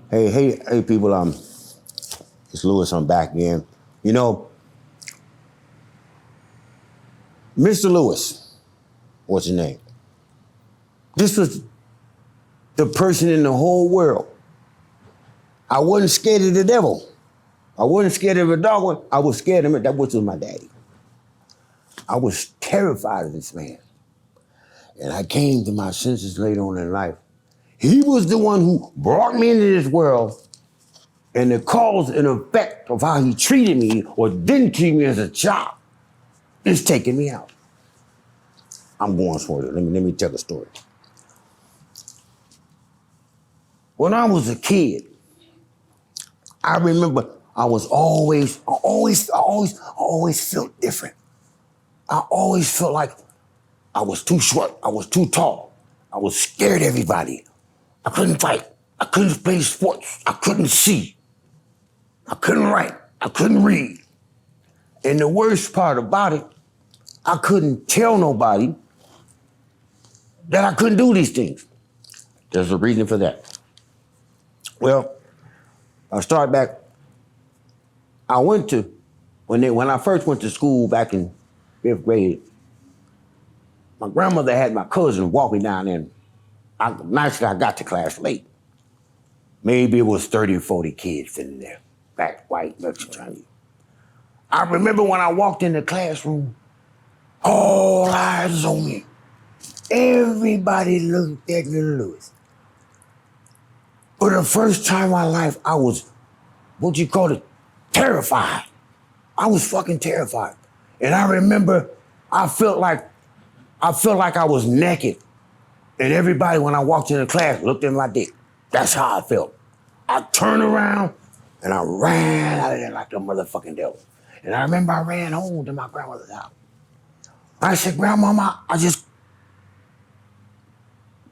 Hey, people. It's Lewis. I'm back again. You know, Mr. Lewis. What's his name? This was the person in the whole world. I wasn't scared of the devil. I wasn't scared of a dog. I was scared of him. That was my daddy. I was terrified of this man. And I came to my senses later on in life. He was the one who brought me into this world, and the cause and effect of how he treated me or didn't treat me as a child is taking me out. I'm going for it. Let me tell the story. When I was a kid, I remember I always felt different. I always felt like I was too short. I was too tall. I was scared of everybody. I couldn't fight. I couldn't play sports. I couldn't see. I couldn't write. I couldn't read. And the worst part about it, I couldn't tell nobody that I couldn't do these things. There's a reason for that. Well, I'll start back. When I first went to school back in 5th grade, my grandmother had my cousin walk me down there. Naturally, I got to class late. Maybe it was 30 or 40 kids in there, back white lecture time. I remember when I walked in the classroom, all eyes on me. Everybody looked at little Lewis. For the first time in my life, I was, terrified. I was fucking terrified. And I remember I felt like I was naked. And everybody, when I walked into class, looked at my dick. That's how I felt. I turned around and I ran out of there like a motherfucking devil. And I remember I ran home to my grandmother's house. I said, Grandmama, I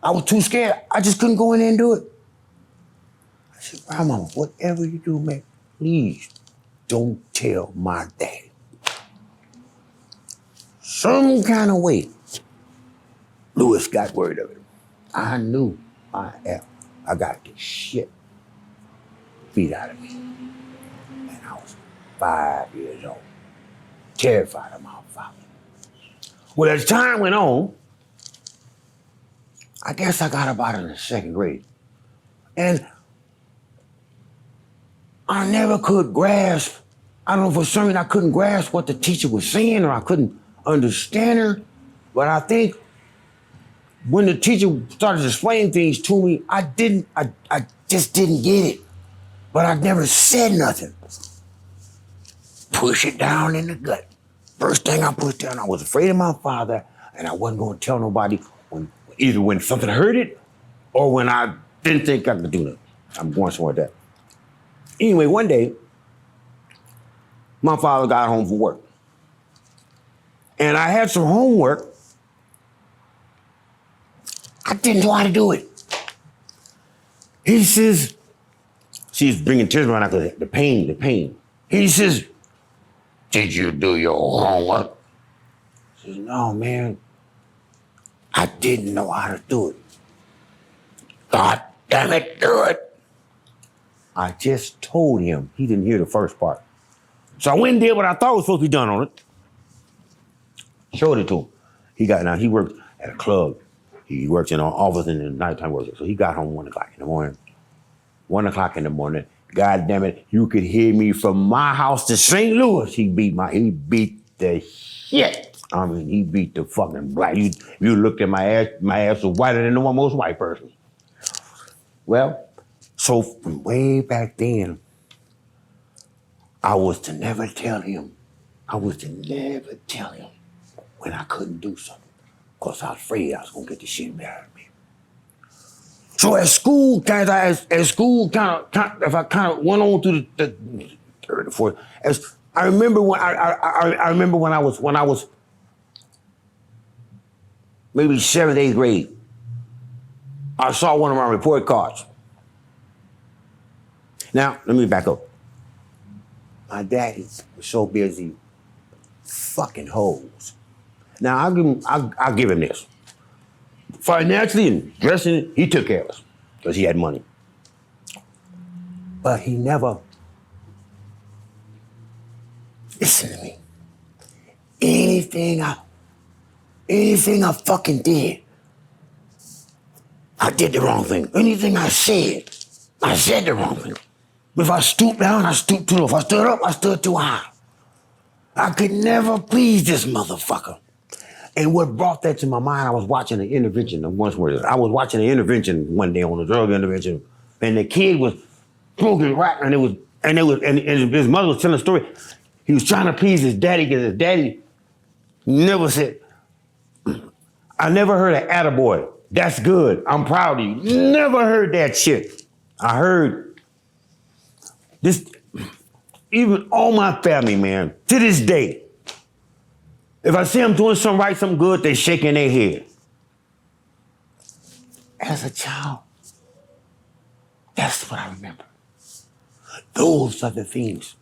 was too scared. I just couldn't go in there and do it. I said, Grandmama, whatever you do, man, please don't tell my daddy. Some kind of way, Lewis got word of it. I knew I got the shit beat out of me. And I was 5 years old, terrified of my father. Well, as time went on, I guess I got about in the 2nd grade. And I never could grasp, I don't know, for some reason I couldn't grasp what the teacher was saying, or I couldn't understand her. But I think when the teacher started to explain things to me, I just didn't get it. But I never said nothing. Push it down in the gut. First thing I pushed down, I was afraid of my father, and I wasn't going to tell nobody either when something hurt it or when I didn't think I could do nothing. I'm going somewhere with that. Anyway, one day, my father got home from work. And I had some homework. I didn't know how to do it. He says, she's bringing tears right now, the pain. He says, did you do your homework? I says, no, man. I didn't know how to do it. God damn it, do it. I just told him. He didn't hear the first part. So I went and did what I thought was supposed to be done on it. Showed it to him. He worked at a club. He works in an office in the nighttime work. So he got home 1 o'clock in the morning. 1 o'clock in the morning. God damn it, you could hear me from my house to St. Louis. He beat the shit. I mean, he beat the fucking black. You looked at my ass was whiter than the most white person. Well, so from way back then, I was to never tell him when I couldn't do something. Because I was afraid I was going to get the shit better out of me. So at school, if I kind of went on through the third or fourth, I remember when I was maybe 7th, 8th grade, I saw one of my report cards. Now, let me back up. My daddy was so busy fucking hoes. Now, I'll give him this. Financially and dressing, he took care of us because he had money. But he never, listen to me. Anything I fucking did, I did the wrong thing. Anything I said the wrong thing. If I stooped down, I stooped too low. If I stood up, I stood too high. I could never please this motherfucker. And what brought that to my mind, I was watching an intervention. I was watching an intervention one day on a drug intervention, and the kid was smoking rock, and his mother was telling a story. He was trying to please his daddy because his daddy never said, I never heard of attaboy. That's good. I'm proud of you. Never heard that shit. I heard this, even all my family, man, to this day, if I see them doing something right, something good, they shaking their head. As a child, that's what I remember. Those are the things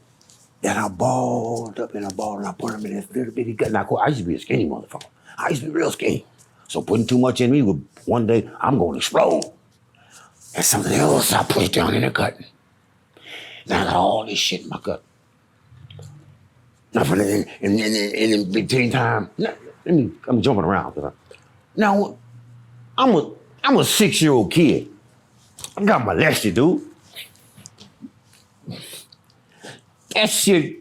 that I balled up in a ball and I put them in this little bitty gut. Now, I used to be a skinny motherfucker. I used to be real skinny. So putting too much in me, one day I'm going to explode. And something else I put down in the gut. Now I got all this shit in my gut. Now for in between time, I'm jumping around. Now I'm a 6-year-old kid. I got molested, dude. That shit,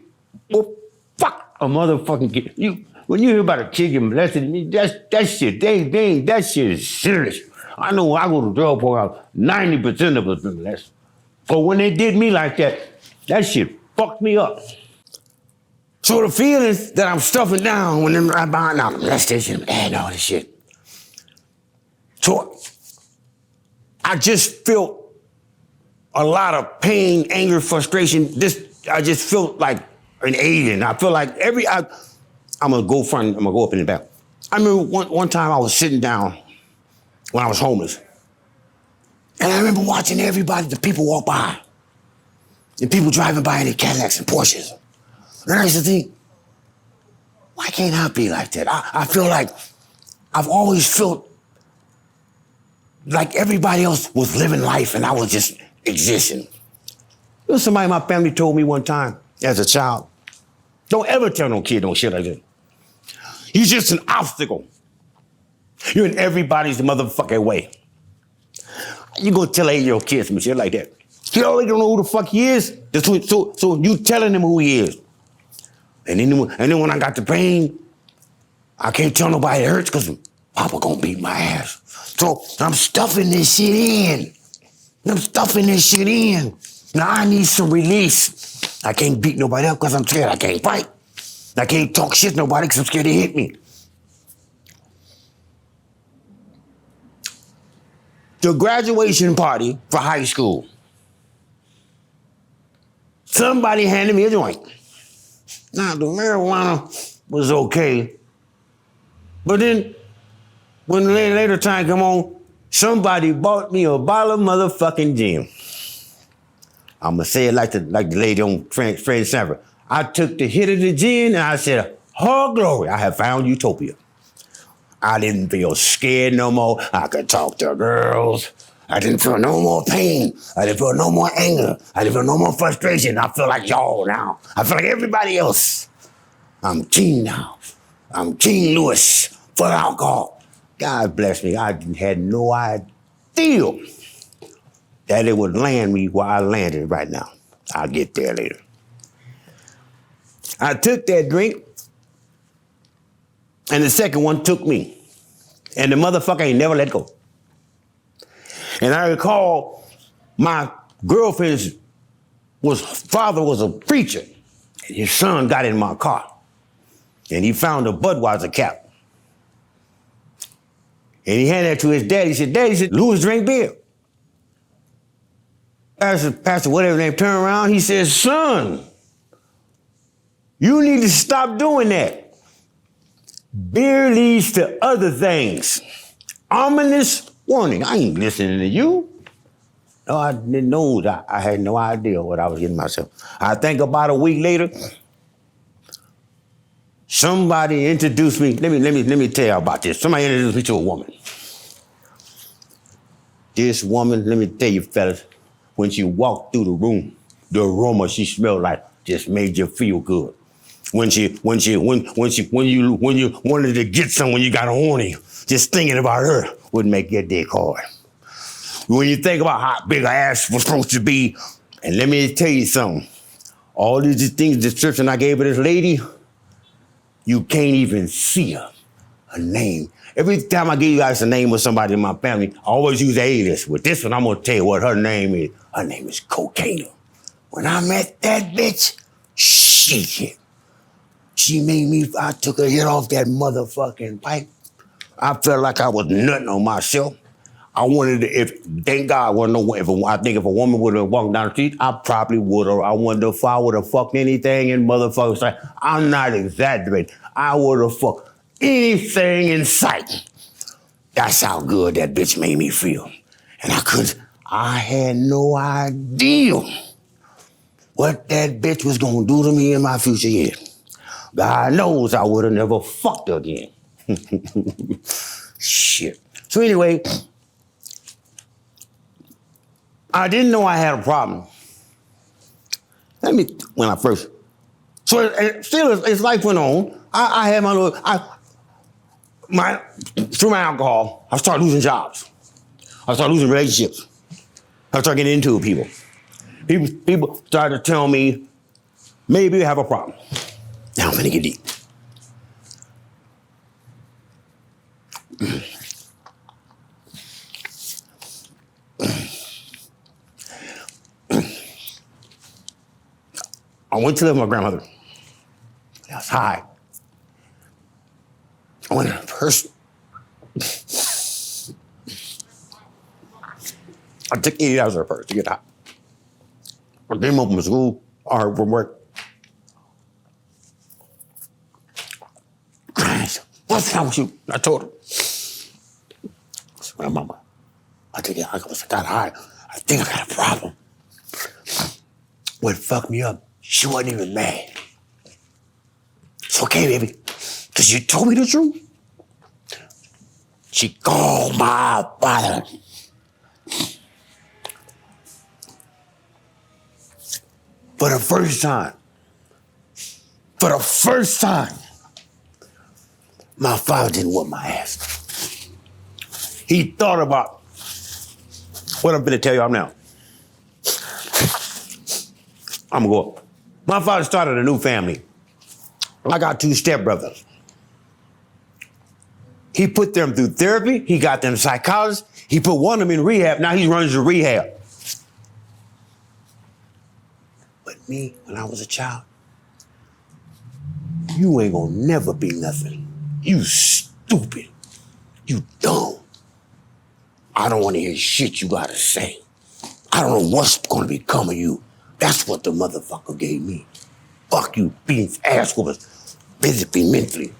well, fuck a motherfucking kid. When you hear about a kid getting molested, that shit, that shit is serious. I know when I go to drug program, 90% of us been molested. But when they did me like that, that shit fucked me up. So the feelings that I'm stuffing down when I'm buying out molestation and all this shit. So I just felt a lot of pain, anger, frustration. I just felt like an alien. I feel like I'm gonna go up in the back. I remember one time I was sitting down when I was homeless. And I remember watching the people walk by. And people driving by in their Cadillacs and Porsches. And I used to think, why can't I be like that? I feel like I've always felt like everybody else was living life and I was just existing. There was somebody in my family told me one time as a child, don't ever tell no kid no shit like that. You're just an obstacle. You're in everybody's motherfucking way. You gonna tell an 8-year-old kid some shit like that. He already don't know who the fuck he is. So you telling him who he is. And then when I got the pain, I can't tell nobody it hurts because Papa gonna beat my ass. So I'm stuffing this shit in. Now I need some release. I can't beat nobody up because I'm scared. I can't fight. I can't talk shit to nobody because I'm scared to hit me. The graduation party for high school. Somebody handed me a joint. Now, the marijuana was okay. But then, when the later time come on, somebody bought me a bottle of motherfucking gin. I'm gonna say it like the lady on Fred Sanford. I took the hit of the gin and I said, oh glory, I have found utopia. I didn't feel scared no more. I could talk to girls. I didn't feel no more pain. I didn't feel no more anger. I didn't feel no more frustration. I feel like y'all now. I feel like everybody else. I'm King now. I'm King Lewis for alcohol. God bless me. I had no idea that it would land me where I landed right now. I'll get there later. I took that drink, and the second one took me. And the motherfucker ain't never let go. And I recall my girlfriend's father was a preacher. And his son got in my car. And he found a Budweiser cap. And he handed it to his dad. He said, Daddy, Louis drank beer. Pastor, whatever name, turned around. He says, son, you need to stop doing that. Beer leads to other things. Ominous warning. I ain't listening to you. No, I didn't know that. I had no idea what I was getting myself. I think about a week later, somebody introduced me. Let me tell you about this. Somebody introduced me to a woman. This woman, let me tell you, fellas, when she walked through the room, the aroma she smelled like just made you feel good. When you wanted to get some when you got horny, just thinking about her would make your dick hard. When you think about how big her ass was supposed to be, and let me tell you something, all these things, description I gave of this lady, you can't even see her name. Every time I give you guys the name of somebody in my family, I always use the alias. With this one, I'm gonna tell you what her name is. Her name is Cocaine. When I met that bitch, shit. She made me, I took a hit off that motherfucking pipe. I felt like I was nutting on myself. I wanted to, thank God, I think if a woman would have walked down the street, I probably would have. I wonder if I would have fucked anything in motherfuckers. Like, I'm not exaggerating. I would have fucked anything in sight. That's how good that bitch made me feel. And I had no idea what that bitch was gonna do to me in my future years. God knows I would have never fucked her again. Shit. So anyway, I didn't know I had a problem. When I first, so as life went on, I had through my alcohol, I started losing jobs. I started losing relationships. I started getting into it with people. People started to tell me, maybe you have a problem. Now I'm gonna get deep. I went to live with my grandmother. I was high. I went in a person. I took 80 hours of her purse to get high. I came home from school, I heard from work. What's wrong with you? I told her. I said, well, Mama, I got high. I think I got a problem. What fucked me up, she wasn't even mad. It's okay, baby, because you told me the truth. She called my father. For the first time, my father didn't whip my ass. He thought about what I'm gonna tell y'all now. I'm gonna go up. My father started a new family. I got 2 stepbrothers. He put them through therapy. He got them psychologists. He put one of them in rehab. Now he runs the rehab. But me, when I was a child, you ain't gonna never be nothing. You stupid. You dumb. I don't want to hear shit you gotta say. I don't know what's gonna become of you. That's what the motherfucker gave me. Fuck you, being ass whoopers, physically, mentally.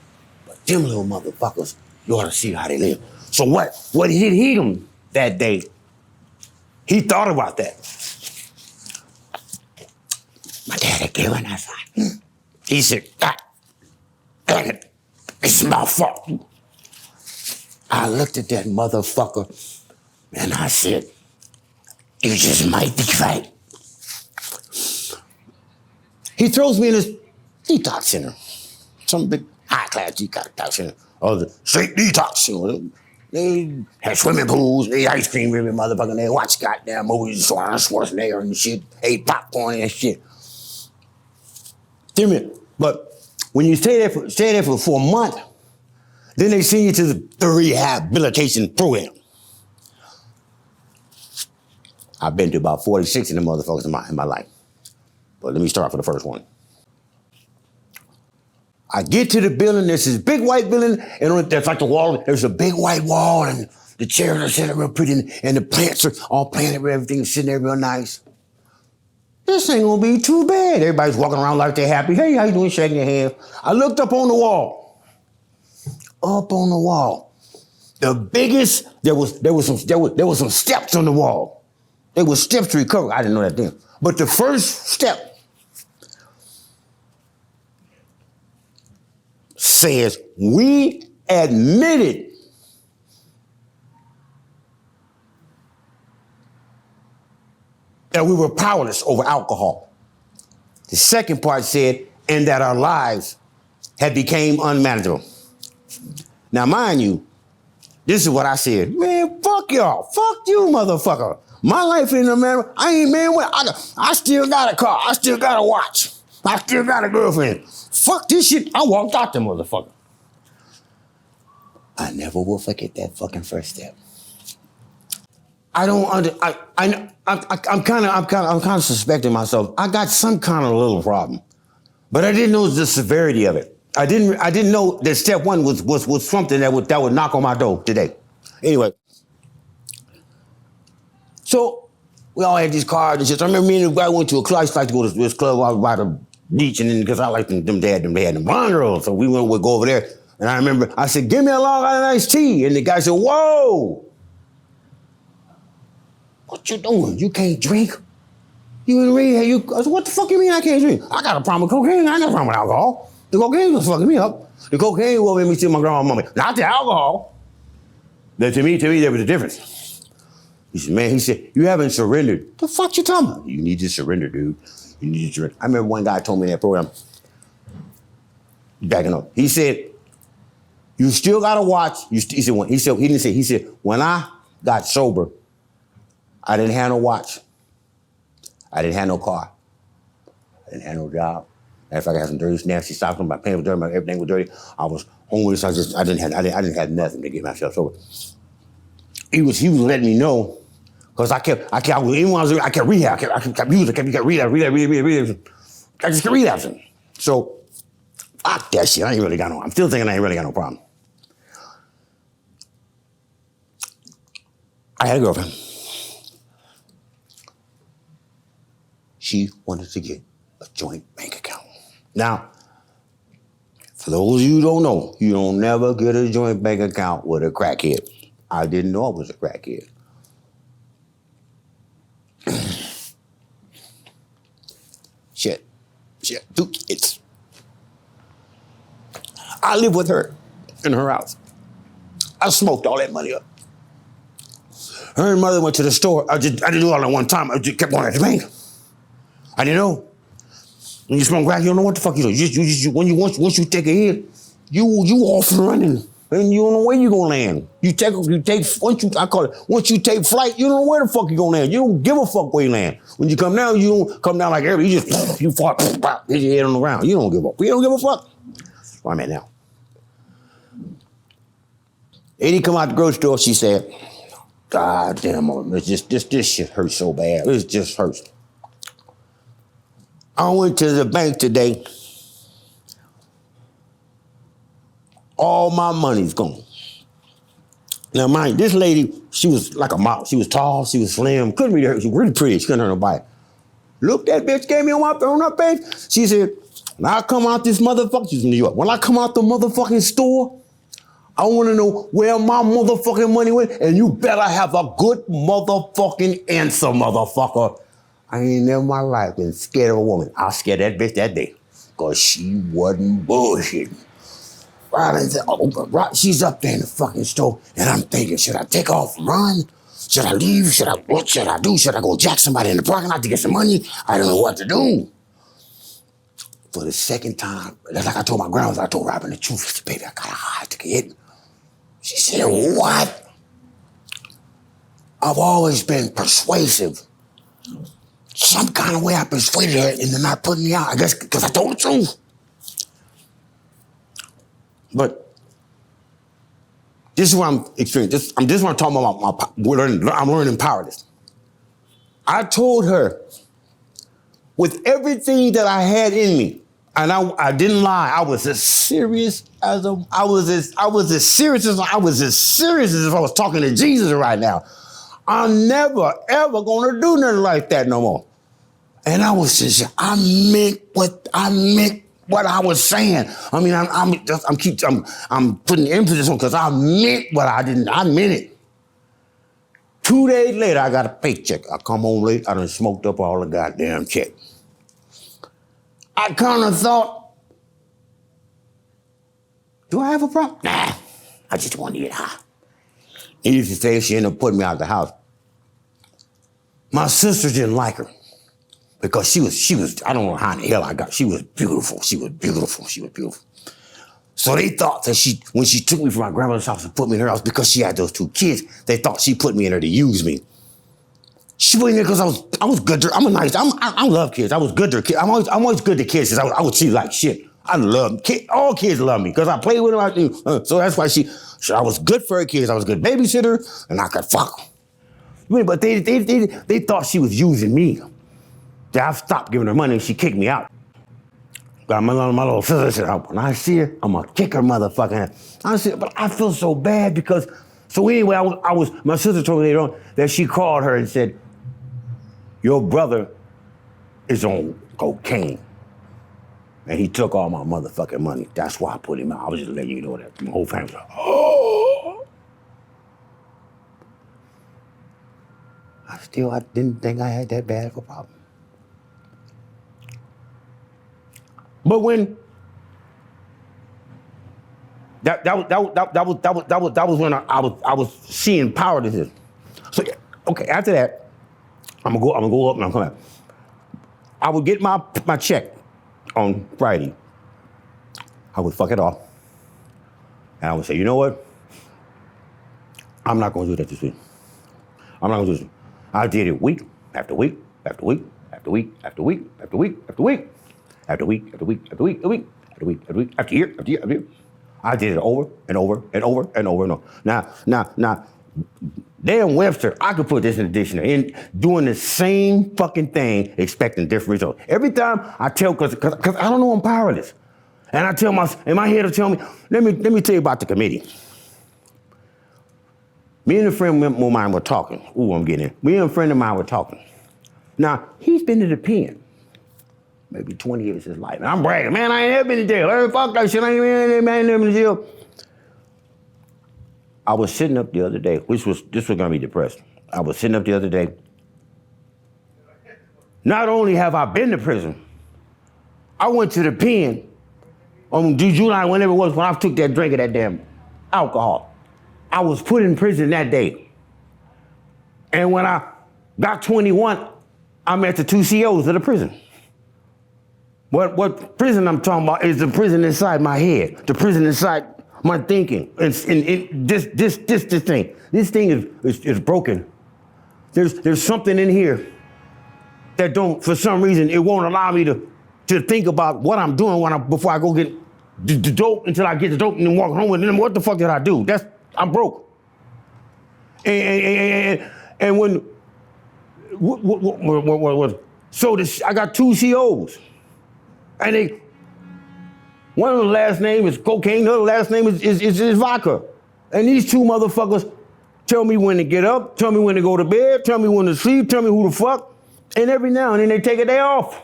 But them little motherfuckers, you ought to see how they live. So what hit him that day? He thought about that. My daddy came in outside. He said, God damn it, it's my fault. I looked at that motherfucker and I said, you just might be right. He throws me in his detox center. Some big high-class detox center. Or the straight detox center. They had swimming pools, they ate ice cream every motherfucking day, watched goddamn movies, Schwarzenegger and shit, ate popcorn and shit. But when you stay there for a month, then they send you to the rehabilitation program. I've been to about 46 of them motherfuckers in my life. But let me start for the first one. I get to the building, there's this big white building, and there's like the wall, there's a big white wall, and the chairs are set up real pretty, and the plants are all planted, everything's sitting there real nice. This ain't gonna be too bad. Everybody's walking around like they're happy. Hey, how you doing? Shaking your hand. I looked up on the wall. The biggest, there was some steps on the wall. There was steps to recover. I didn't know that then. But the first step says, we admitted that we were powerless over alcohol. The second part said, and that our lives had become unmanageable. Now, mind you, this is what I said. Man, fuck y'all. Fuck you, motherfucker. My life ain't unmanageable. I ain't man. I still got a car. I still got a watch. I still got a girlfriend. Fuck this shit. I walked out the motherfucker. I never will forget that fucking first step. I'm kind of suspecting myself. I got some kind of little problem, but I didn't know the severity of it. I didn't know that step one was something that would knock on my door today. Anyway, so we all had these cards and shit. I remember me and the guy went to a club. I used to like to go to this club out by the beach, and then because I liked them, they had them blonde girls, so we'd go over there. And I remember I said, "Give me a Long Island iced tea," and the guy said, "Whoa. What you doing? You can't drink? You in rehab? I said, what the fuck you mean I can't drink? I got a problem with cocaine. I got a problem with alcohol. The cocaine was fucking me up. The cocaine will make me see my grandma and mommy. Not the alcohol. But to me, there was a difference. He said, man, you haven't surrendered. The fuck you talking about? You need to surrender, dude. You need to surrender. I remember one guy told me in that program, backing up. He said, you still got to watch. He said, when I got sober, I didn't have no watch. I didn't have no car. I didn't have no job. Matter of fact, I had some dirty, nasty stuff. My pants were dirty. Everything was dirty. I was homeless. I didn't have nothing to get myself sober. He was letting me know, because I kept rehab. I kept rehab. I just kept relapsing. So, fuck that shit. I'm still thinking I ain't really got no problem. I had a girlfriend. She wanted to get a joint bank account. Now, for those of you who don't know, you don't never get a joint bank account with a crackhead. I didn't know I was a crackhead. Shit. 2 kids. I lived with her in her house. I smoked all that money up. Her and mother went to the store. I didn't do it all at one time. I just kept going at the bank. I didn't know. When you smoke crack, you don't know what the fuck you do. Once you take a hit, you off and running, and you don't know where you gonna land. Once you take flight, you don't know where the fuck you gonna land. You don't give a fuck where you land. When you come down, you don't come down like everybody. You fart, hit your head on the ground. You don't give a fuck. That's where I'm at now. Eddie come out the grocery store. She said, "God damn, this shit hurts so bad. It just hurts." I went to the bank today. All my money's gone. Now, mind, this lady, she was like a model. She was tall, she was slim, couldn't read her. She was really pretty. She couldn't hurt nobody. Look, that bitch gave me on her page. She said, when I come out this motherfucker, she's in New York. When I come out the motherfucking store, I want to know where my motherfucking money went, and you better have a good motherfucking answer, motherfucker. I ain't never in my life been scared of a woman. I was scared of that bitch that day, because she wasn't bullshitting. She's up there in the fucking store, and I'm thinking, should I take off and run? Should I leave? What should I do? Should I go jack somebody in the parking lot to get some money? I don't know what to do. For the second time, that's like I told my grandmother, I told Robin the truth. I said, baby, I got a high to get hit. She said, what? I've always been persuasive. Some kind of way I persuaded her into not putting me out, I guess because I told the truth. But this is what I'm experiencing. This is what I'm talking about. I'm learning powerlessness. I told her, with everything that I had in me, and I didn't lie. I was as serious as if I was talking to Jesus right now. I'm never ever gonna do nothing like that no more. And I was just, I meant what I was saying. I mean, I'm putting emphasis on, because I meant I meant it. 2 days later, I got a paycheck. I come home late, I done smoked up all the goddamn check. I kind of thought, do I have a problem? Nah, I just want to get high. He used to say she ended up putting me out the house. My sisters didn't like her because she was, I don't know how in the hell I got, she was beautiful. She was beautiful. So they thought that when she took me from my grandmother's house and put me in her house because she had those 2 kids, they thought she put me in there to use me. She put me in there because I was good to her. I love kids. I was good to kids. I'm always good to kids because I would treat like shit. I love kids. All kids love me because I play with them. So that's why I was good for her kids. I was a good babysitter and I could fuck them. But they thought she was using me. I stopped giving her money and she kicked me out. Got my little sister said, when I see her, I'm gonna kick her motherfucking ass. I said, but I feel so bad because, so anyway, my sister told me later on that she called her and said, your brother is on cocaine. And he took all my motherfucking money. That's why I put him out. I was just letting you know that. My whole family was like, oh. I didn't think I had that bad of a problem. But when that was when I was seeing powerlessness. So okay, after that, I'm gonna go up and I'm coming back. I would get my check on Friday. I would fuck it off. And I would say, you know what? I'm not gonna do that this week. I'm not gonna do this. I did it week after week after week after week after week after week after week. After week, after week, after week, after week, after week, after week, after year, after year, after year. I did it over and over and over and over and over. Now, damn Webster, I could put this in the dictionary, and doing the same fucking thing, expecting different results. Every time I tell, cause I don't know I'm powerless. And I tell in my head will tell me, let me tell you about the committee. Me and a friend of mine were talking. Ooh, I'm getting in. Me and a friend of mine were talking. Now, he's been to the pen. Maybe 20 years of his life. And I'm bragging, man, I ain't never been to jail. Hey, fuck that shit, I ain't never been to jail. I was sitting up the other day, this was gonna be depressed. I was sitting up the other day. Not only have I been to prison, I went to the pen on July, whenever it was, when I took that drink of that damn alcohol. I was put in prison that day. And when I got 21, I met the 2 COs of the prison. What prison I'm talking about is the prison inside my head, the prison inside my thinking. This thing. This thing is broken. There's something in here that for some reason, it won't allow me to think about what I'm doing before I go get the dope until I get the dope and then walk home with it. What the fuck did I do? I'm broke. And when, so I got 2 COs. And one of the last name is cocaine, the other last name is vodka. And these 2 motherfuckers tell me when to get up, tell me when to go to bed, tell me when to sleep, tell me who to fuck. And every now and then they take a day off.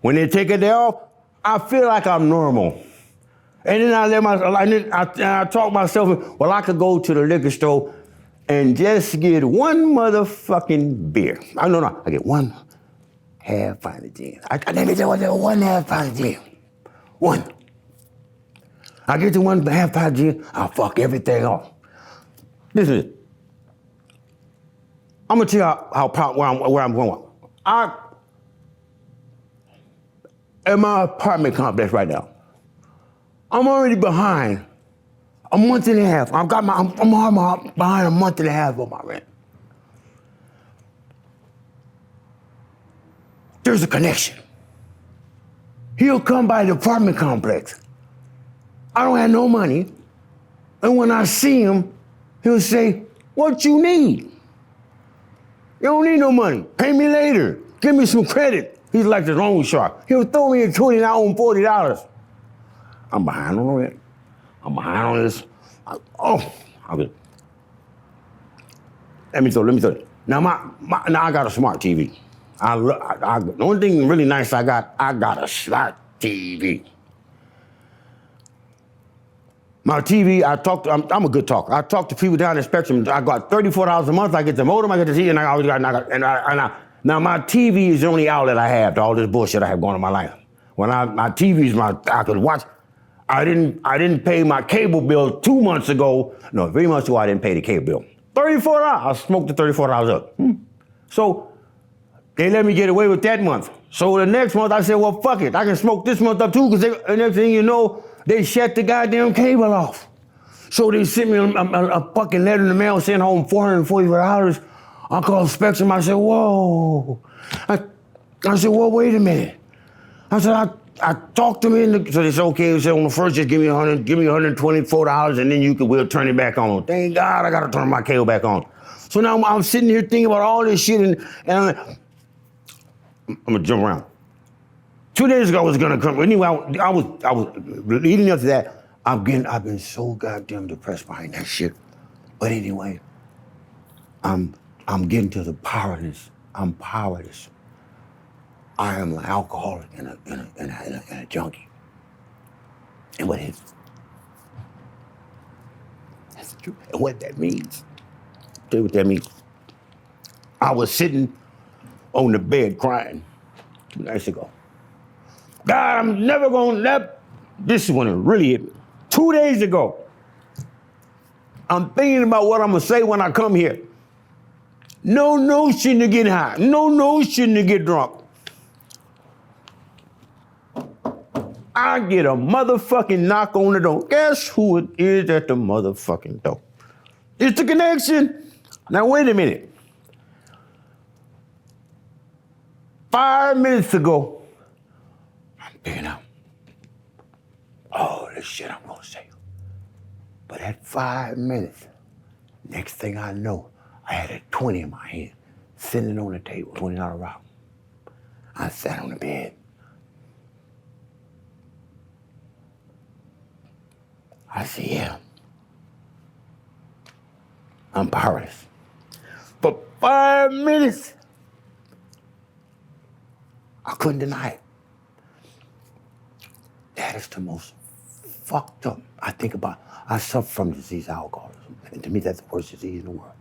When they take a day off, I feel like I'm normal. And then I talk myself, well, I could go to the liquor store and just get 1 motherfucking beer. I get 1 half pint of gin. Let me tell you, 1 half pint of gin. 1. I get to 1 half pint of gin, I'll fuck everything off. Listen to this. I'm gonna tell you where I'm going. In my apartment complex right now, I'm already behind a month and a half. I'm behind a month and a half on my rent. There's a connection. He'll come by the apartment complex. I don't have no money. And when I see him, he'll say, what you need? You don't need no money. Pay me later. Give me some credit. He's like the loan shark. He'll throw me a $20 and I owe him $40. I'm behind on rent. I'm behind on this. Let me tell you. Now I got a smart TV. The only thing really nice I got a smart TV. My TV, I'm a good talker. I talk to people down the spectrum. I got $34 a month. I get the modem, I get the TV, now my TV is the only outlet I have to all this bullshit I have going on in my life. When my TV is I could watch. I didn't pay my cable bill 2 months ago. No, 3 months ago I didn't pay the cable bill. $34. I smoked the $34 up. So They let me get away with that month. So the next month I said, well, fuck it. I can smoke this month up too, because the next thing you know, they shut the goddamn cable off. So they sent me a fucking letter in the mail sent home $444. I called Spectrum. I said, whoa. I said, well, wait a minute. I said, I talked to them, so they said, okay, they said, on the first, just give me $124, and then we'll turn it back on. Thank God I got to turn my cable back on. So now I'm sitting here thinking about all this shit, and I'm gonna jump around. 2 days ago I was gonna come. Anyway, I was leading up to that. I've been so goddamn depressed behind that shit. But anyway, I'm getting to the powerless. I'm powerless. I am an alcoholic and a junkie. And what is? That's true. And what that means? Tell you what that means. I was sitting on the bed crying 2 nights ago. God, I'm never gonna let. This is when it really hit me. 2 days ago, I'm thinking about what I'm gonna say when I come here. No notion to get high. No notion to get drunk. I get a motherfucking knock on the door. Guess who it is at the motherfucking door? It's the connection. Now wait a minute. 5 minutes ago, I'm picking up all this shit I'm gonna say. But at 5 minutes, next thing I know, I had a 20 in my hand, sitting on the table, $20 rock. I sat on the bed. I said, yeah, I'm powerless. For 5 minutes, I couldn't deny it. That is the most fucked up. I suffer from disease alcoholism. And to me, that's the worst disease in the world.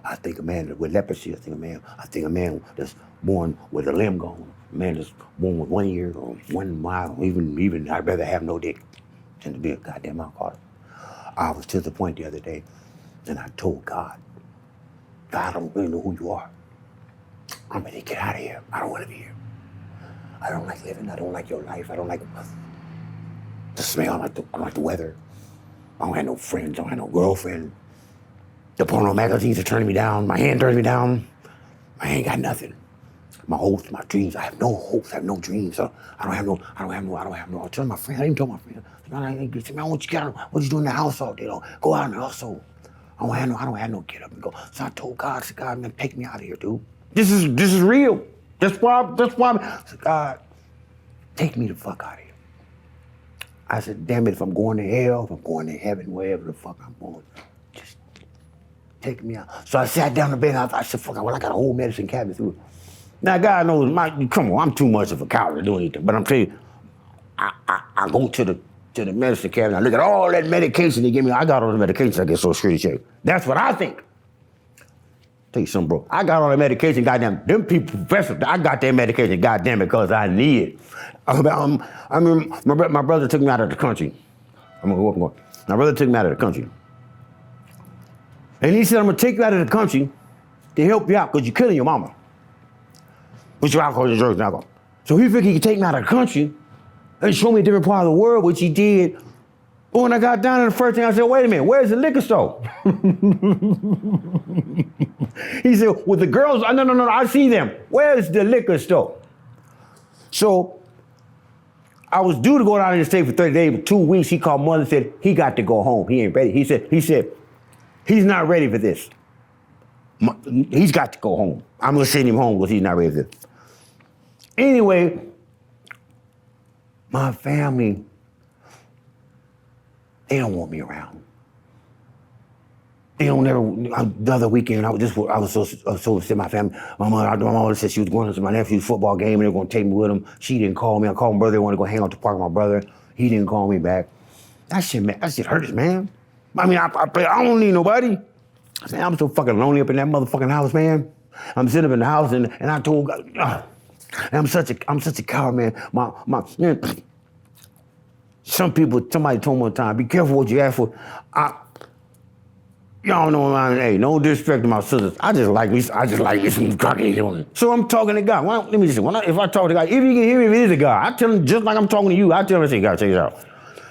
I think a man with leprosy, I think a man that's born with a limb gone, a man that's born with 1 ear or 1 mile, even I'd rather have no dick than to be a goddamn alcoholic. I was to the point the other day, and I told God, I don't really know who you are. I'm ready to get out of here. I don't want to be here. I don't like living. I don't like your life. I don't like the smell. I don't like the weather. I don't have no friends. I don't have no girlfriend. The porno magazines are turning me down. My hand turns me down. I ain't got nothing. My hopes, my dreams. I have no hopes. I have no dreams. I don't have no. I tell my friend. I didn't tell my friend. I want you to get out. What you doing in the house all day long? Go out and hustle. I don't have no get up and go. So I told God, I said, God, man, take me out of here, dude. This is real. That's why. I said, God, take me the fuck out of here. I said, damn it, if I'm going to hell, if I'm going to heaven, wherever the fuck I'm going, just take me out. So I sat down in bed and I said, fuck, well, I got a whole medicine cabinet through it. Now, God knows, come on, I'm too much of a coward to do anything. But I'm telling you, I go to the medicine cabinet, I look at all that medication they give me. I got all the medications, I get so screwed shape. That's what I think. Tell you something, bro. I got all the medication, goddamn. Them people, professors, I got their medication, goddamn, because I need it. I mean, my brother took me out of the country. I'm gonna go. My brother took me out of the country. And he said, I'm gonna take you out of the country to help you out, because you're killing your mama. With your alcohol, your drugs, and alcohol. So he figured he could take me out of the country and show me a different part of the world, which he did. But when I got down there, the first thing I said, wait a minute, where's the liquor store? He said, with the girls, no, I see them. Where's the liquor store? So I was due to go down in the state for 30 days, but 2 weeks, he called mother and said, he got to go home. He ain't ready. He said, he's not ready for this. He's got to go home. I'm gonna send him home because he's not ready for this. Anyway, my family, they don't want me around. They don't ever. The other weekend, I was so upset. My family, my mother said she was going to my nephew's football game and they were going to take me with them. She didn't call me. I called my brother. They wanted to go hang out at the park with my brother. He didn't call me back. That shit hurts, man. I mean, I don't need nobody. I said, I'm so fucking lonely up in that motherfucking house, man. I'm sitting up in the house and I told God, I'm such a coward, man. Man, somebody told me one time, be careful what you ask for. Y'all know hey, no disrespect to my sisters. I just like me some cocky. So I'm talking to God. Well, let me just say, if I talk to God, if you can hear me, if it is a God, I tell him just like I'm talking to you. I tell him, I say, God, check it out.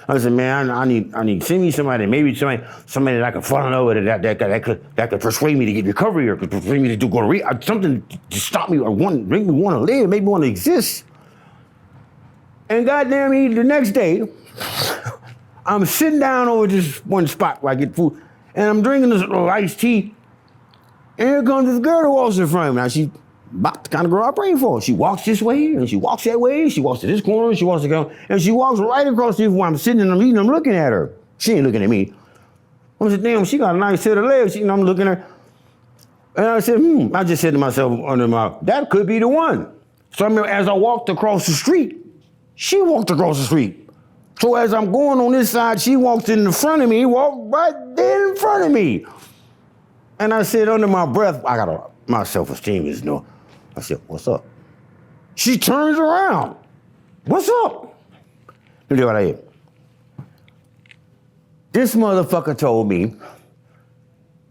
I said, man, I need send me somebody, maybe somebody that I can fall in love with, that could persuade me to get recovery or could persuade me to go to something to stop me or make me want to live, make me want to exist. And goddamn me, the next day, I'm sitting down over this one spot where I get food, and I'm drinking this little iced tea, and here comes this girl who walks in front of me. Now she's about the kind of girl I pray for. She walks this way, and she walks that way, she walks to this corner, and she walks to go, and she walks right across the street where I'm sitting and I'm eating, I'm looking at her. She ain't looking at me. I said, damn, she got a nice set of legs. I'm looking at her. And I said, I just said to myself that could be the one. So as I walked across the street, she walked across the street. So as I'm going on this side, she walks in the front of me, walked right there in front of me. And I said under my breath, my self-esteem is no. I said, what's up? She turns around. What's up? Let me do what I did. This motherfucker told me,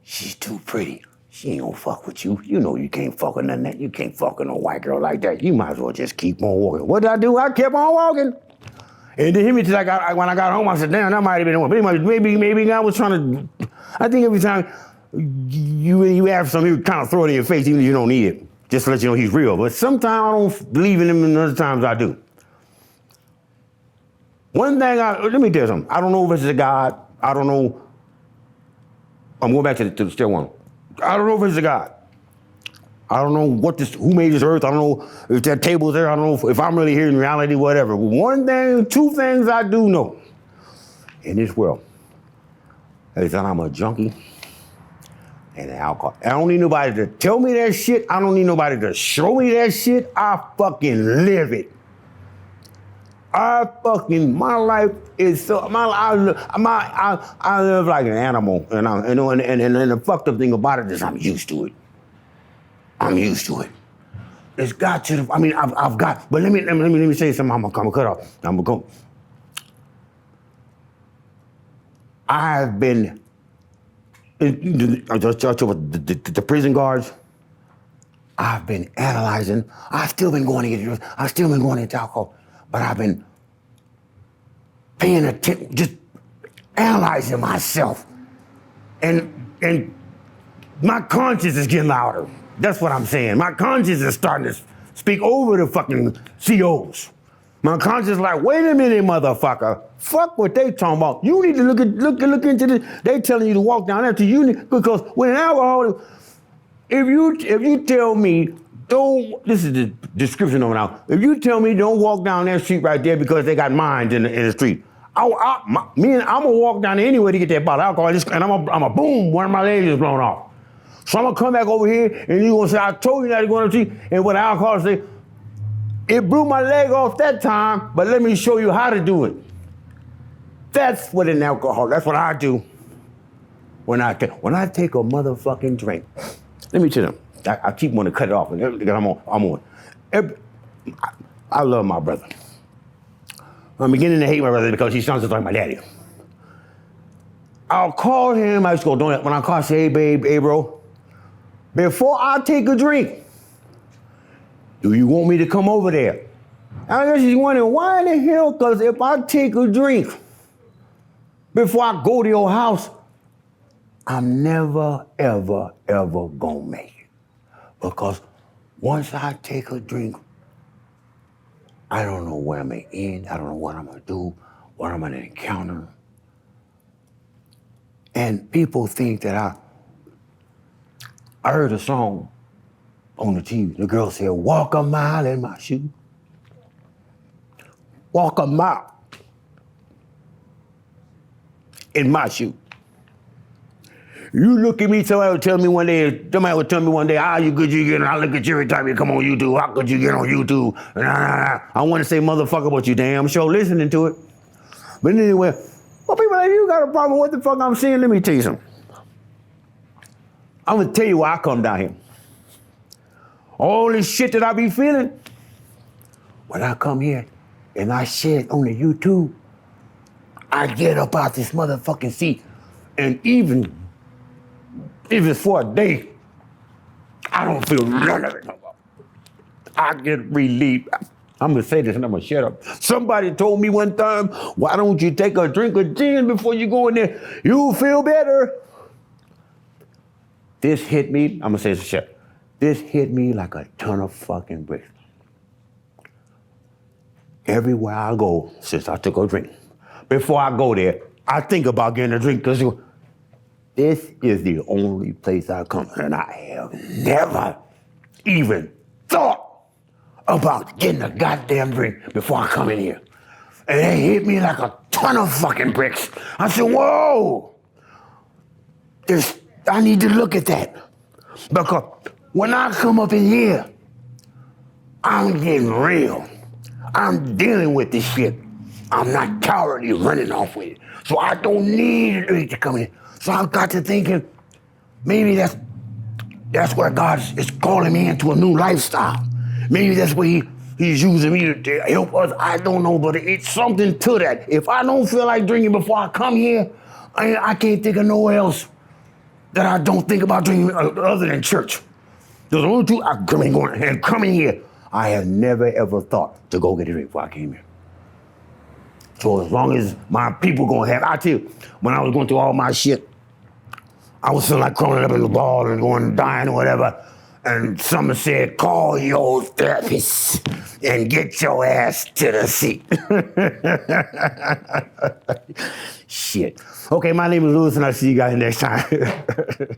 she's too pretty. She ain't gonna fuck with you. You know you can't fuck with nothing. You can't fuck with no white girl like that. You might as well just keep on walking. What did I do? I kept on walking. And then hit me till when I got home, I said, damn, that might have been the one. But maybe God was trying to, I think every time you have something, you kind of throw it in your face even if you don't need it. Just to let you know he's real. But sometimes I don't believe in him and other times I do. One thing, let me tell you something. I don't know if it's a God. I don't know. I'm going back to the stair one. I don't know if it's a God. I don't know who made this earth. I don't know if that table's there. I don't know if I'm really here in reality, whatever. Two things I do know in this world is that I'm a junkie and an alcoholic. I don't need nobody to tell me that shit. I don't need nobody to show me that shit. I fucking live it. My life is so, I live like an animal, and the fucked up thing about it is I'm used to it. I'm used to it. It's got to, I've got, but let me say something, I'm gonna cut off. I've been, the prison guards, I've been analyzing, I've still been going into alcohol, but I've been paying attention, just analyzing myself. And my conscience is getting louder. That's what I'm saying. My conscience is starting to speak over the fucking COs. My conscience is like, wait a minute, motherfucker. Fuck what they talking about. You need to look into this. They telling you to walk down there to you, because when an alcoholic, if you tell me, this is the description of it now. If you tell me don't walk down that street right there because they got mines in the street, I'm gonna walk down there anyway to get that bottle of alcohol, and I'm a boom, one of my legs is blown off. So I'm gonna come back over here and you're gonna say, I told you not to go on the street, and when the alcohol say, it blew my leg off that time, but let me show you how to do it. That's what an alcohol, that's what I do when I take a motherfucking drink. Let me tell you, I keep wanting to cut it off, because I'm on. I love my brother. I'm beginning to hate my brother because he sounds just like my daddy. I'll call him, I used to go, when I call, I say, hey babe, hey bro, before I take a drink, do you want me to come over there? I guess he's wondering, why in the hell? Because if I take a drink before I go to your house, I'm never, ever, ever gonna make it. Because once I take a drink, I don't know where I'm gonna end, I don't know what I'm gonna do, what I'm gonna encounter. And people think that I heard a song on the TV. The girl said, walk a mile in my shoe. Walk a mile in my shoe. You look at me, somebody would tell me one day, how you good you get on? I look at you every time you come on YouTube, how could you get on YouTube? I want to say motherfucker, but you damn sure listening to it. But anyway, well, people like, you got a problem, what the fuck I'm saying? Let me tell you something. I'm gonna tell you why I come down here. All this shit that I be feeling, when I come here and I share it on the YouTube, I get up out this motherfucking seat, and even if it's for a day, I don't feel none of it no more. I get relief. I'm gonna say this and I'm gonna shut up. Somebody told me one time, why don't you take a drink of gin before you go in there? You'll feel better. This hit me, I'm gonna say this shit. This hit me like a ton of fucking bricks. Everywhere I go since I took a drink, before I go there, I think about getting a drink because this is the only place I come, and I have never even thought about getting a goddamn drink before I come in here. And it hit me like a ton of fucking bricks. I said, whoa, I need to look at that. Because when I come up in here, I'm getting real. I'm dealing with this shit. I'm not cowardly running off with it. So I don't need a drink to come in. So I got to thinking, maybe that's where God is calling me into a new lifestyle. Maybe that's where he's using me to help us. I don't know, but it's something to that. If I don't feel like drinking before I come here, I can't think of nowhere else that I don't think about drinking other than church. There's only two I'm coming here. I have never ever thought to go get a drink before I came here. So as long as my people gonna have, I tell you, when I was going through all my shit, I was feeling like crawling up in the ball and going dying or whatever. And someone said, call your therapist and get your ass to the seat. Shit. Okay, my name is Lewis and I'll see you guys next time.